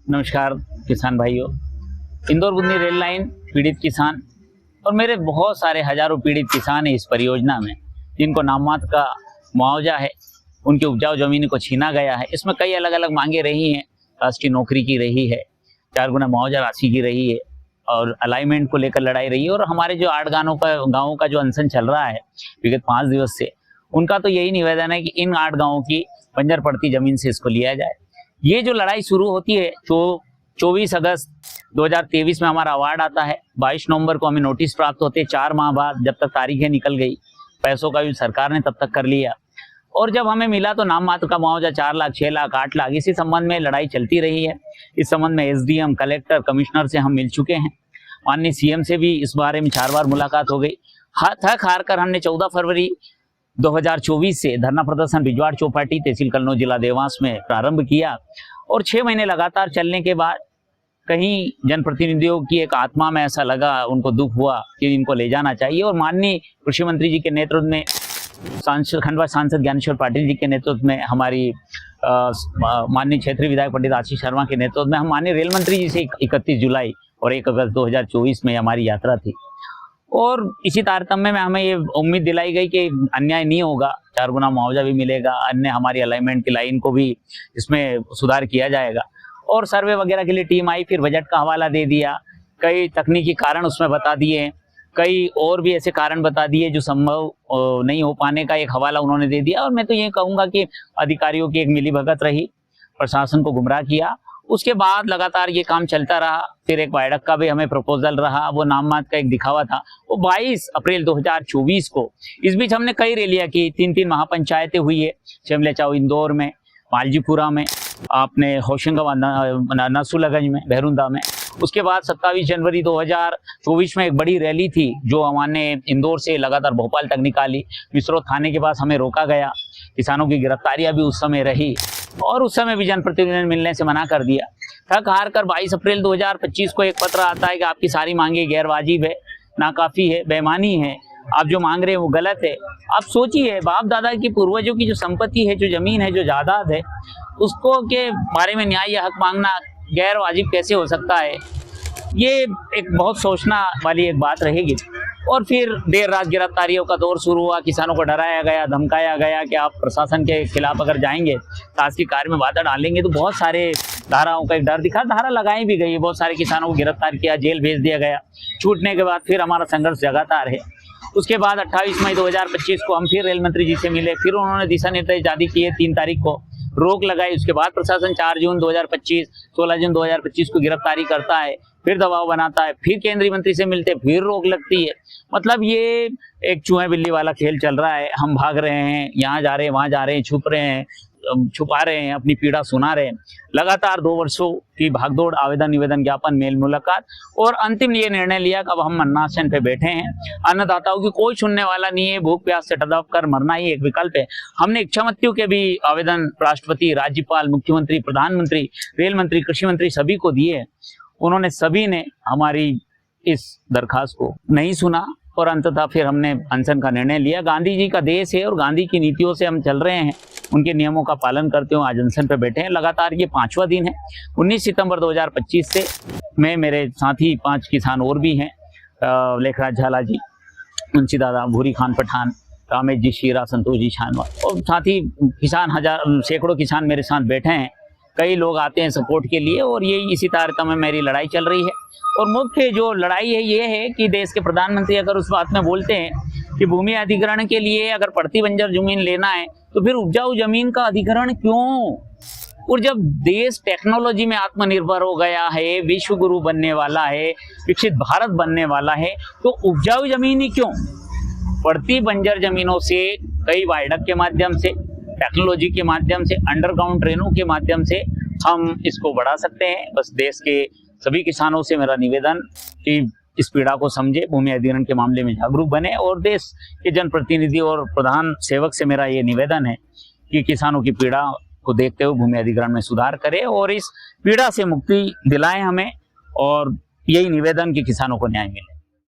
नमस्कार किसान भाइयों। इंदौर बुंदी रेल लाइन पीड़ित किसान और मेरे बहुत सारे हजारों पीड़ित किसान हैं इस परियोजना में, जिनको नाममात्र का मुआवजा है, उनकी उपजाऊ जमीन को छीना गया है। इसमें कई अलग अलग मांगे रही हैं। राष्ट्रीय नौकरी की रही है, 4 गुना मुआवजा राशि की रही है और अलाइनमेंट को लेकर लड़ाई रही है। और हमारे जो 8 गाँवों का जो अनशन चल रहा है विगत 5 दिवस से, उनका तो यही निवेदन है कि इन 8 गाँवों की बंजर पड़ती जमीन से इसको लिया जाए। ये जो लड़ाई शुरू होती है 24 अगस्त 2023 में हमारा अवार्ड आता है। 22 नवंबर को हमें नोटिस प्राप्त होते हैं। 4 माह बाद जब तक तारीखें निकल गई, पैसों का यूज सरकार ने तब तक कर लिया और जब हमें मिला तो नाम मात्र का मुआवजा 4 लाख, 6 लाख, 8 लाख। इसी संबंध में लड़ाई चलती रही है। इस संबंध में एसडीएम, कलेक्टर, कमिश्नर से हम मिल चुके हैं। माननीय सीएम से भी इस बारे में 4 बार मुलाकात हो गई। थक हार कर हमने 14 फरवरी 2024 से धरना प्रदर्शन बिजवाड़ चौपाटी, तहसील कन्नौज, जिला देवास में प्रारंभ किया और 6 महीने लगातार चलने के बाद कहीं जनप्रतिनिधियों की एक आत्मा में ऐसा लगा, उनको दुख हुआ कि इनको ले जाना चाहिए। और माननीय कृषि मंत्री जी के नेतृत्व में, खंडवा सांसद ज्ञानेश्वर पाटिल जी के नेतृत्व में, हमारी माननीय क्षेत्रीय विधायक पंडित आशीष शर्मा के नेतृत्व में, हम माननीय रेल मंत्री जी से 31 जुलाई और 1 अगस्त 2024 में हमारी यात्रा थी। और इसी तारतम्य में हमें ये उम्मीद दिलाई गई कि अन्याय नहीं होगा, 4 गुना मुआवजा भी मिलेगा, अन्य हमारी अलाइनमेंट की लाइन को भी इसमें सुधार किया जाएगा। और सर्वे वगैरह के लिए टीम आई, फिर बजट का हवाला दे दिया, कई तकनीकी कारण उसमें बता दिए, कई और भी ऐसे कारण बता दिए जो संभव नहीं हो पाने का एक हवाला उन्होंने दे दिया। और मैं तो ये कहूँगा कि अधिकारियों की एक मिलीभगत रही, प्रशासन को गुमराह किया। उसके बाद लगातार ये काम चलता रहा। फिर एक वायडक का भी हमें प्रपोजल रहा, वो नाम मात्र का एक दिखावा था। वो 22 अप्रैल 2024 को, इस बीच हमने कई रैलियां की, 3 महापंचायतें हुई है, शिमला चाऊ इंदौर में, मालजीपुरा में, आपने होशंगाबाद, नसूलागंज में, बहरूंदा में। उसके बाद 27 जनवरी 2024 में एक बड़ी रैली थी जो हमारे इंदौर से लगातार भोपाल तक निकाली। मिसरो थाने के पास हमें रोका गया, किसानों की गिरफ्तारियां भी उस समय रही और उस समय भी जनप्रतिनिधियों ने मिलने से मना कर दिया। थक हार कर 22 अप्रैल 2025 को एक पत्र आता है कि आपकी सारी मांगे गैर वाजिब है, नाकाफी है, बेईमानी है, आप जो मांग रहे हैं वो गलत है। आप सोचिए, बाप दादा की, पूर्वजों की जो संपत्ति है, जो जमीन है, जो जायदाद है, उसको के बारे में न्याय या हक मांगना गैर वाजिब कैसे हो सकता है? ये एक बहुत सोचना वाली एक बात रहेगी। और फिर देर रात गिरफ्तारियों का दौर शुरू हुआ। किसानों को डराया गया, धमकाया गया कि आप प्रशासन के खिलाफ अगर जाएंगे, शासकीय कार्य में बाधा डालेंगे, तो बहुत सारे धाराओं का एक डर दिखा। धारा लगाई भी गई, बहुत सारे किसानों को गिरफ्तार किया, जेल भेज दिया गया। छूटने के बाद फिर हमारा संघर्ष लगातार है। उसके बाद 28 मई 2025 को हम फिर रेल मंत्री जी से मिले। फिर उन्होंने दिशा निर्देश जारी किए, 3 तारीख को रोक लगाई। उसके बाद प्रशासन 4 जून 2025, 16 जून 2025 को गिरफ्तारी करता है, फिर दबाव बनाता है, फिर केंद्रीय मंत्री से मिलते, फिर रोक लगती है। मतलब ये एक चूहे बिल्ली वाला खेल चल रहा है। हम भाग रहे हैं, यहाँ जा रहे हैं, वहाँ जा रहे हैं, छुपा रहे हैं, अपनी पीड़ा सुना रहे हैं। लगातार 2 वर्षों की भागदौड़, आवेदन, निवेदन, ज्ञापन, मेल मुलाकात और अंतिम ये निर्णय लिया कि अब हम मरणासन पे बैठे हैं। अन्नदाताओं की कोई सुनने वाला नहीं है, भूख प्यास से तड़प कर मरना ही एक विकल्प है। हमने इच्छा मृत्यु के भी आवेदन राष्ट्रपति, राज्यपाल, मुख्यमंत्री, प्रधानमंत्री, रेल मंत्री, कृषि मंत्री सभी को दिए। उन्होंने सभी ने हमारी इस दरखास्त को नहीं सुना और अंततः फिर हमने अनशन का निर्णय लिया। गांधी जी का देश है और गांधी की नीतियों से हम चल रहे हैं, उनके नियमों का पालन करते हुए आज अनशन पे बैठे हैं। लगातार ये 5वां दिन है। 19 सितंबर 2025 से मैं, मेरे साथी 5 किसान और भी हैं, लेखराज झाला जी, मुंशी दादा, भूरी खान पठान, रामेश जी शीरा, संतोष जी छानवाल और साथी किसान, सैकड़ों किसान मेरे साथ बैठे हैं। कई लोग आते हैं सपोर्ट के लिए और यही इसी तारतम्य में मेरी लड़ाई चल रही है। और मुख्य जो लड़ाई है ये है कि देश के प्रधानमंत्री अगर उस बात में बोलते हैं कि भूमि अधिग्रहण के लिए अगर पड़ती बंजर जमीन लेना है तो फिर उपजाऊ जमीन का अधिग्रहण क्यों? और जब देश टेक्नोलॉजी में आत्मनिर्भर हो गया है, विश्व गुरु बनने वाला है, विकसित भारत बनने वाला है, तो उपजाऊ जमीन ही क्यों? पड़ती बंजर जमीनों से कई वायडक के माध्यम से, टेक्नोलॉजी के माध्यम से, अंडरग्राउंड ट्रेनों के माध्यम से हम इसको बढ़ा सकते हैं। बस देश के सभी किसानों से मेरा निवेदन कि इस पीड़ा को समझे, भूमि अधिग्रहण के मामले में जागरूक बने और देश के जनप्रतिनिधि और प्रधान सेवक से मेरा ये निवेदन है कि किसानों की पीड़ा को देखते हुए भूमि अधिग्रहण में सुधार करें और इस पीड़ा से मुक्ति दिलाएं हमें। और यही निवेदन कि किसानों को न्याय मिले।